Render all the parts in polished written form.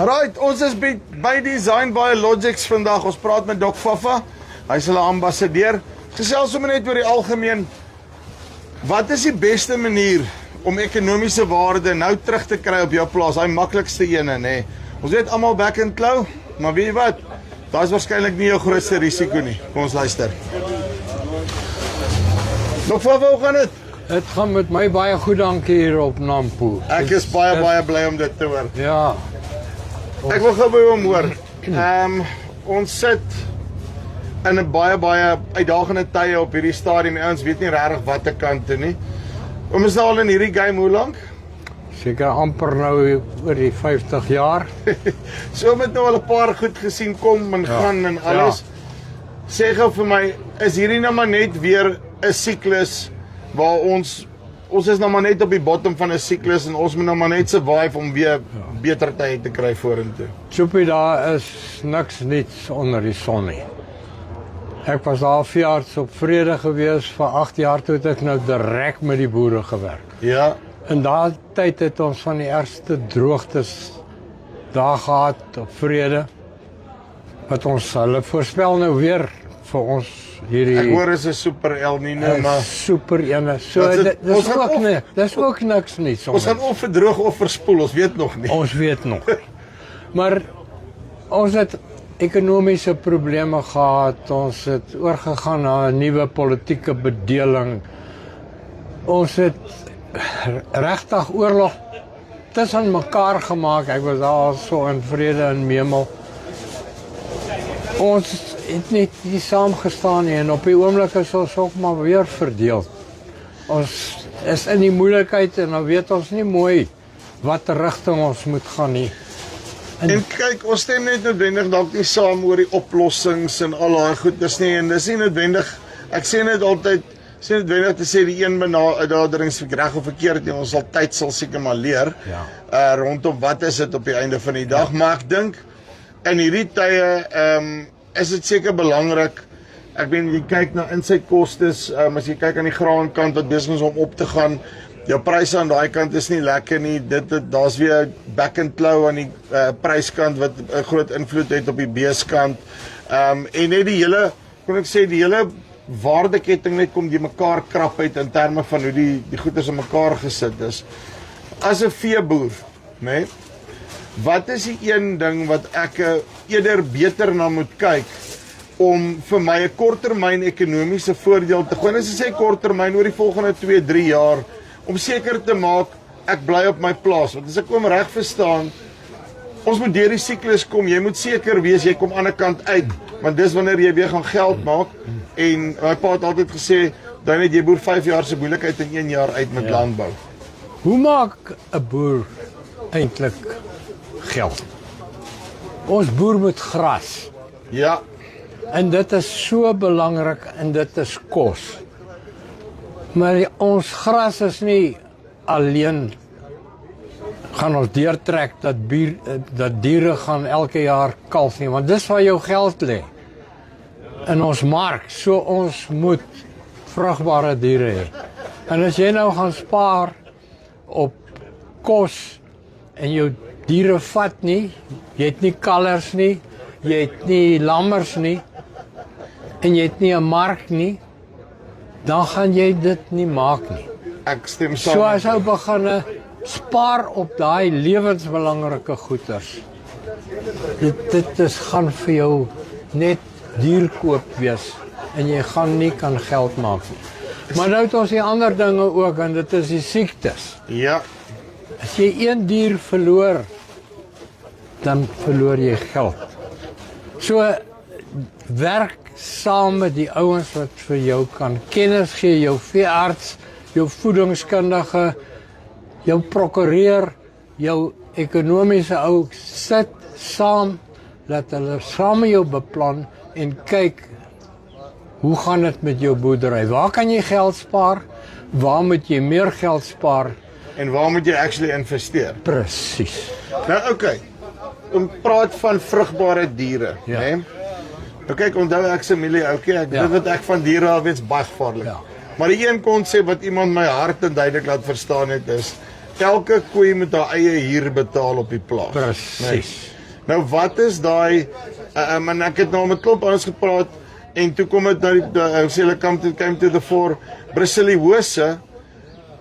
Right, ons is by Design Biologics vandag. Ons praat met Dok Fafa. Hy is hulle ambassadeur. Gesels sommer net oor die algemeen. Wat is die beste manier om ekonomiese waarde nou terug te kry op jou plaas? Hy maklikste ene, nê. Ons weet almal back and claw, maar weet jy wat? Daai is waarskynlik nie jou grootste risiko nie. Kom ons luister. Dok Fafa, hoe gaan dit? Het gaan met my baie goed, dankie hier op Nampo. Ek is baie bly om dit te hoor. Ja. Ek wil gou by hom hoor. Ons sit in 'n baie uitdagende tye op hierdie stadium. Ons weet nie regtig watter kant toe nie. Ons is nou al in hierdie game hoe lank? Seker amper nou oor die 50 jaar. So met nou al 'n paar goed gesien kom en gaan en alles. Sê gou vir my, is hierdie nou maar net weer 'n siklus waar ons is nou maar net op die bottom van 'n siklus en ons moet nou maar net survive om weer beter tye te kry vorentoe. Tjoepie, daar is niks niets onder die son nie. Ek was daar veearts op Vrede gewees vir 8 jaar toe het ek nou direk met die boere gewerk. Ja. In daardie tyd het ons van die ergste droogtes daar gehad op Vrede. Wat ons hulle voorspel nou weer vir ons hierdie. Ek hoor is 'n super El Niño, maar super ene. So dis ook niks nie. Ons gaan of verdroog of verspoel, ons weet nog nie. Ons weet nog. Maar ons het ekonomiese probleme gehad. Ons het oorgegaan na 'n nuwe politieke bedeling. Ons het regtig oorlog tussen mekaar gemaak. Ek was daar so in Vrede en Memel. Ons het nie saamgestaan nie en op die oomblik is ons ook maar weer verdeel. Ons is in die moeilikheid en dan weet ons nie mooi watter rigting ons moet gaan nie. En kyk, ons stem net noodwendig dalk nie saam oor die oplossings en al daai goeders nie en dis nie noodwendig, ek sê net altyd, noodwendig te sê die een benaderings reg of verkeerd nie, ons sal seker maar leer rondom wat is dit op die einde van die dag, maar ek dink in hierdie tye is dit seker belangrik. Ek weet jy kyk na insetkostes, as jy kyk aan die graankant wat besig is om op te gaan, jou pryse aan daai kant is nie lekker nie. Daar's weer back and claw aan die pryskant wat 'n groot invloed het op die beeskant. En net die hele waardeketting net kom die mekaar krap uit in terme van hoe die goeders in mekaar gesit is. As 'n veeboer, né? Wat is die een ding wat ek eerder beter na moet kyk om vir my 'n korttermyn ekonomiese voordeel te gooi? As ek sê korttermyn oor die volgende 2-3 jaar om seker te maak ek bly op my plaas. Want as ek hom reg verstaan, ons moet deur die siklus kom. Jy moet seker wees jy kom aan die kant uit, want dis wanneer jy weer gaan geld maak. En my pa het altyd gesê, dan net jy boer 5 jaar se moeilikheid in 1 jaar uit met landbou. Hoe maak 'n boer eintlik geld? Ons boer met gras. Ja. En dit is so belangrik en dit is kos. Maar ons gras is nie alleen gaan ons deurtrek dat diere gaan elke jaar kalf nie, want dis waar jou geld lê in ons mark. So ons moet vrugbare diere hê. En as jy nou gaan spaar op kos en jou diere vat nie, jy het nie kalvers nie, jy het nie lammers nie en jy het nie 'n mark nie, dan gaan jy dit nie maak nie. Ek stem saam. So as ou begin spaar op daai lewensbelangrike goeders. Dit gaan vir jou net duurkoop wees en jy gaan nie kan geld maak nie. Maar nou het ons die ander dinge ook en dit is die siektes. Ja. As jy een dier verloor, dan verloor jy geld. So werk saam met die ouens wat vir jou kan kennis gee, jou veearts, jou voedingskundige, jou prokureur, jou ekonomiese ou, sit saam, laat hulle saam met jou beplan en kyk hoe gaan dit met jou boerdery? Waar kan jy geld spaar? Waar moet jy meer geld spaar? En waar moet jy actually investeer? Presies. Nou okay. Om praat van vrugbare diere, né? Nou kyk, onthou ek se familie oukie, dit wat ek van diere af weet is baie gevaarlik. Maar die een konsep wat iemand my hart en duidelik laat verstaan het is elke koei moet haar eie huur betaal op die plaas. Presies. Nou wat is daai en ek het nou met klomp anders gepraat en toe kom dit nou sê hulle came to the fore. Brucellose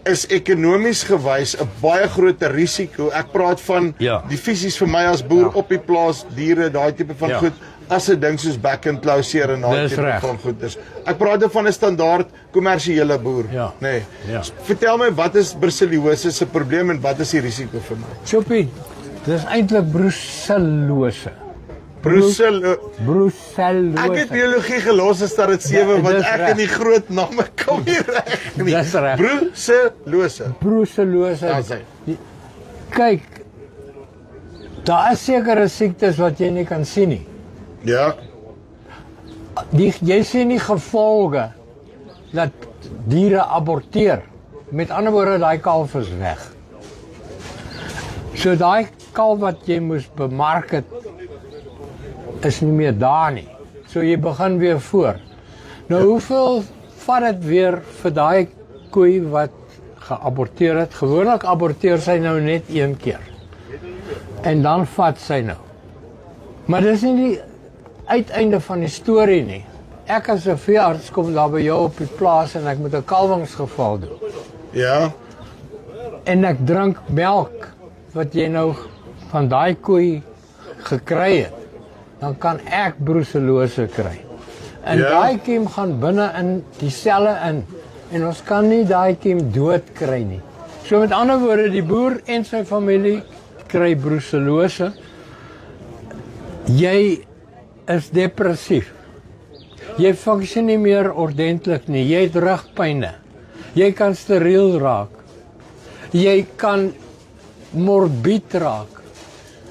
is ekonomies gewys 'n baie groter risiko. Ek praat van Ja. die fisies vir my as boer op die plaas, diere, daai tipe van goed, as 'n ding soos back and closure en daai Dis tipe reg. van goeders. Ek praat van 'n standaard kommersiële boer, Ja. nee. Ja. Vertel my, wat is brucellose se probleem en wat is die risiko vir my? Sophie, dis eintlik brucellose. Brucellose. Brucellose. Ek het biologie gelos as dat dit 7 Ja, want dis ek reg. in die groot name kom nie reg nie. Dis reg. Brucellose. Brucellose. Daar sê. Kyk, daar is sekere siektes wat jy nie kan sien nie. Ja. Jy sien nie gevolge dat diere aborteer. Met ander woorde, daai kalf is weg. So daai kalf wat jy moes bemark het, is nie meer daar nie. So jy begin weer voor. Nou hoeveel vat dit weer vir daai koei wat geaborteer het? Gewoonlik aborteer sy nou net een keer. En dan vat sy nou. Maar dis nie die uiteinde van die storie nie. Ek as 'n veearts kom daar by jou op die plaas en ek moet 'n kalwingsgeval doen. Ja. En ek drink melk wat jy nou van daai koei gekry het. Dan kan ek brucellose kry. En Ja. daai kiem gaan binne in die selle in. En ons kan nie daai kiem dood kry nie. So met ander woorde, die boer en sy familie kry brucellose. Jy is depressief. Jy funksie nie meer ordentlik nie. Jy het rugpyne. Jy kan steriel raak. Jy kan morbied raak.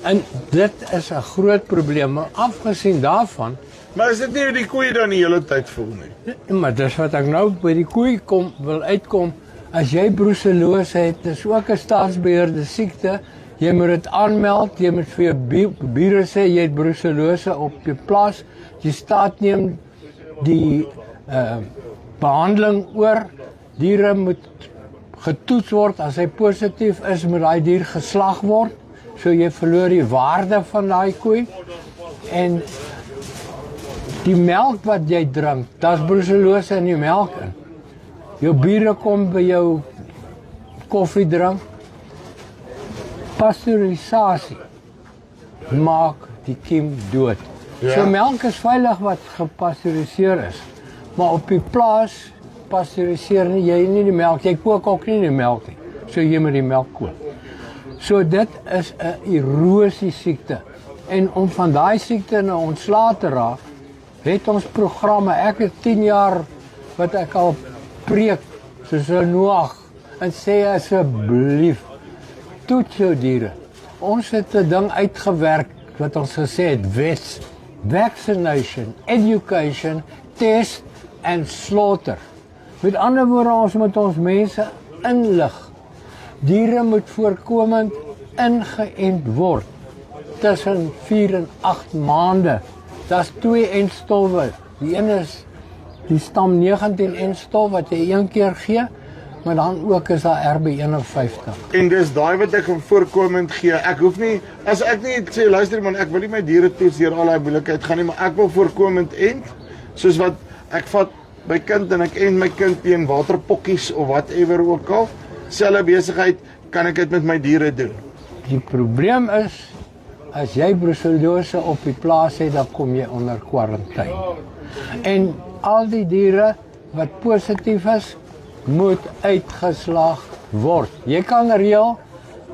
En dit is 'n groot probleem. Maar afgesien daarvan, Maar is dit nie hoe die koei dan die hele tyd voel nie? maar dis wat ek nou by die koei wil uitkom. As jy brucellose het, dis ook 'n staatsbeheerde siekte. Jy moet dit aanmeld, jy moet vir jou bure sê jy het brucellose op jou plaas. Die staat neem die behandeling oor. Diere moet getoets word. As hy positief is, moet daai dier geslag word. So jy verloor die waarde van daai koei. En die melk wat jy drink, daar's brucellose in die melk in. Jou bure kom by jou koffie drink. Pasteurisasie maak die kiem dood. Ja. So melk is veilig wat gepasteuriseer is. Maar op die plaas pasteuriseer jy nie die melk. Jy kook ook nie die melk nie. So jy moet die melk kook. So dit is 'n erosie siekte. En om van daai siekte nou ontslae te raak, het ons programme. Ek het 10 jaar wat ek al preek soos 'n Noag en sê asseblief toets jou diere. Ons het 'n ding uitgewerk wat ons gesê het wets, vaccination, education, test en slaughter. Met ander woorde, ons moet ons mense inlig. Diere moet voorkomend ingeënt word tussen 4 en 8 maande. Daar's 2 entstowwe. Die een is die stam 19 entstof wat jy een keer gee, maar dan ook is daar RB51. En dis daai wat ek voorkomend gee. Ek hoef nie, as ek nie sê luister man, ek wil nie my diere toets deur al daai moeilikheid gaan nie, maar ek wil voorkomend ent, soos wat ek vat my kind en ek ent my kind teen waterpokkies of whatever ook al. Selfe besigheid kan ek dit met my diere doen. Die probleem is, as jy brucellose op die plaas het, dan kom jy onder kwarantyne. En al die diere wat positief is, moet uitgeslag word. Jy kan reël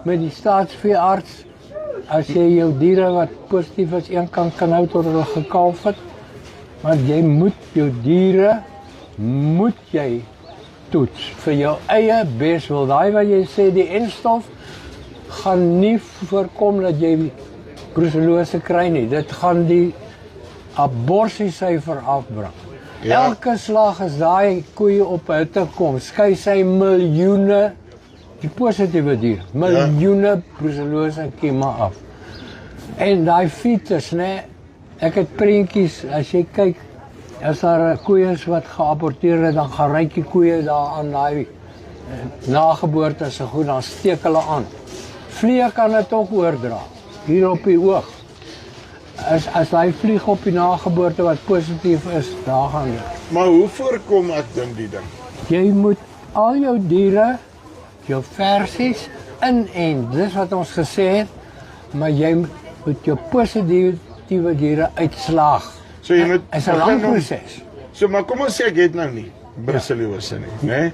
met die staatsveearts, as jy jou diere wat positief is, een kan hou tot hulle gekalf het, maar jy moet jou diere, moet jy toets vir jou eie beswil. Daai wat jy sê, die enstof gaan nie voorkom dat jy brucellose kry nie. Dit gaan die abortiesyfer afbring. Ja. Elke slag as daai koeie op hitte kom, skei sy miljoene, die positiewe dier, miljoene brucellose kieme af. En daai fetus, né, ek het prentjies, as jy kyk, as daar koeie is wat geaborteer het, dan gaan ryk die koeie daar aan daai nageboorte is goed, dan steek hulle aan. Vlieg kan dit ook oordra, hier op die oog. As hy vlieg op die nageboorte wat positief is, daar gaan dit. Maar hoe voorkom ek dan die ding? Jy moet al jou diere, jou versies, inent, dis wat ons gesê het, maar jy moet jou positiewe diere uitslaag. So jy moet Is 'n lang proses. So maar kom ons sê ek het nou nie brucellose nie, né?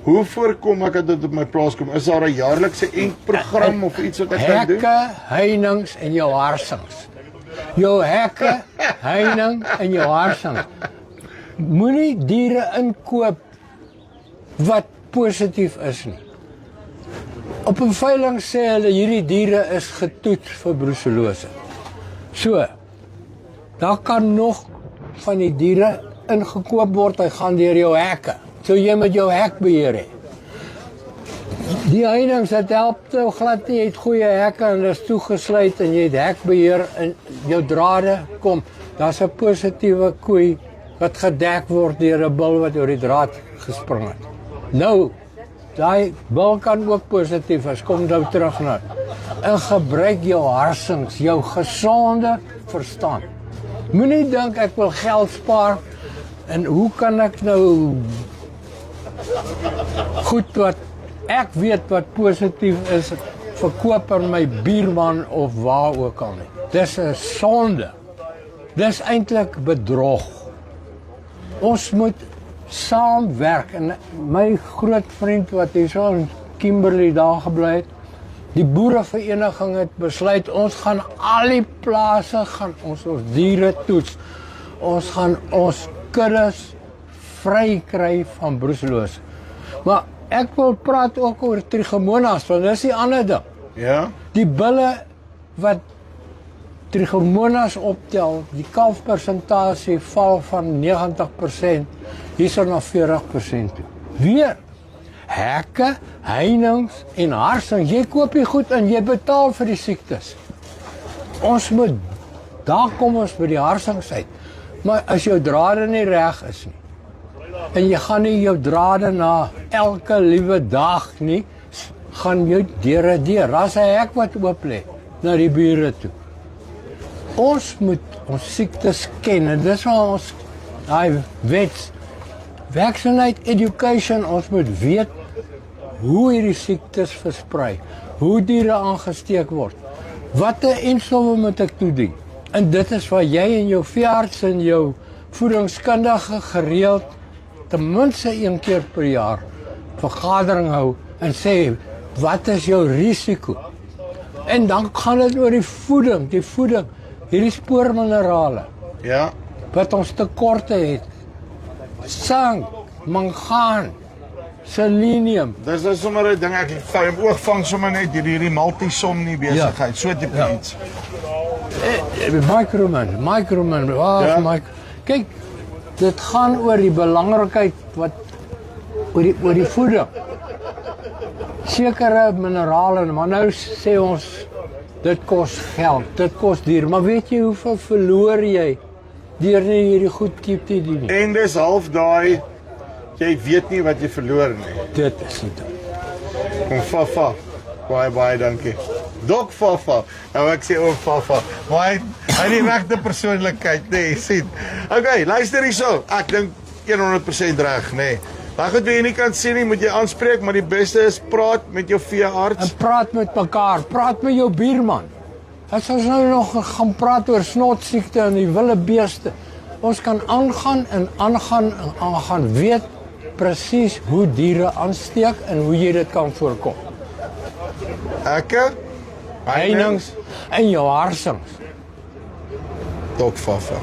Hoe voorkom ek dat dit op my plaas kom? Is daar 'n jaarlikse eindprogram of iets wat ek kan doen? Hekke, heininge en jou harsings. Jou hekke, heining en jou harsings. Moenie diere inkoop wat positief is nie. Op 'n veiling sê hulle hierdie diere is getoets vir brucellose. So, daar kan nog van die diere ingekoop word, hy gaan deur jou hekke. So jy moet jou hek beheer hê. Die heininge, dit help jou glad nie, jy het goeie hekke en dit is toegesluit en jy het hekbeheer en jou drade kom. Daar's 'n positiewe koei wat gedek word deur 'n bil wat oor die draad gespring het. Nou, daai bil kan ook positief is, kom nou terug nou. En gebruik jou harsings, jou gesonde verstand. Moenie dink ek wil geld spaar en hoe kan ek nou goed wat ek weet wat positief is verkoop aan my buurman of waar ook al nie. Dis 'n sonde. Dis eintlik bedrog. Ons moet saamwerk en my groot vriend wat hier so in Kimberley daar gebly het, die boerevereniging het besluit ons gaan al die plase gaan ons diere toets. Ons gaan ons kuddes vry kry van brucellose. Maar ek wil praat ook oor trichomonas, want dis die ander ding. Ja? Die bulle wat trichomonas optel, die kalfpersentasie val van 90% hierso na 40% toe. Weer hekke, heininge en harsings. Jy koop die goed en jy betaal vir die siektes. Ons moet, daar kom ons by die harsings uit. Maar as jou drade nie reg is nie, en jy gaan nie jou drade na elke liewe dag nie, gaan jou deure deur. Daar's 'n hek wat oop lê na die bure toe. Ons moet ons siektes ken en dis waar ons daai vaccinate education, ons moet weet hoe hierdie siektes versprei, hoe diere aangesteek word. Watter enstowwe moet ek toedien? En dit is waar jy en jou veearts en jou voedingskundige gereeld ten minste 1 keer per jaar vergadering hou en sê, wat is jou risiko? En dan gaan dit oor die voeding, hierdie spoorminerale, Ja? wat ons tekorte het. Sink, mangaan, selenium. Dis nou sommer 'n ding, ek oog vang sommer net hierdie multisomnie besigheid, so tipe iets. Microman, Ja. Kyk, dit gaan oor die belangrikheid wat oor die voeding. Sekere minerale, maar nou sê ons dit kos geld, dit kos duur, maar weet jy hoeveel verloor jy deur nie hierdie goed te doen nie? En dis half daai, jy weet nie wat jy verloor nie. Dit is nie dit. Kom Fafa. Baie dankie. Dok Fafa. Nou ek sê oom Fafa. Maar hy het die regte persoonlikheid, nee, sien. Okay, luister hierso. Ek dink 100% reg, nê. Nee. Maar goed, wie jy nie kan sien nie, moet jy aanspreek, maar die beste is praat met jou veearts. En praat met mekaar, praat met jou buurman. As ons nou nog gaan praat oor snotsiekte en die wilde beeste, ons kan aangaan weet presies hoe diere aansteek en hoe jy dit kan voorkom. Hekke, Heininge en jou harsings. Dok Fafa.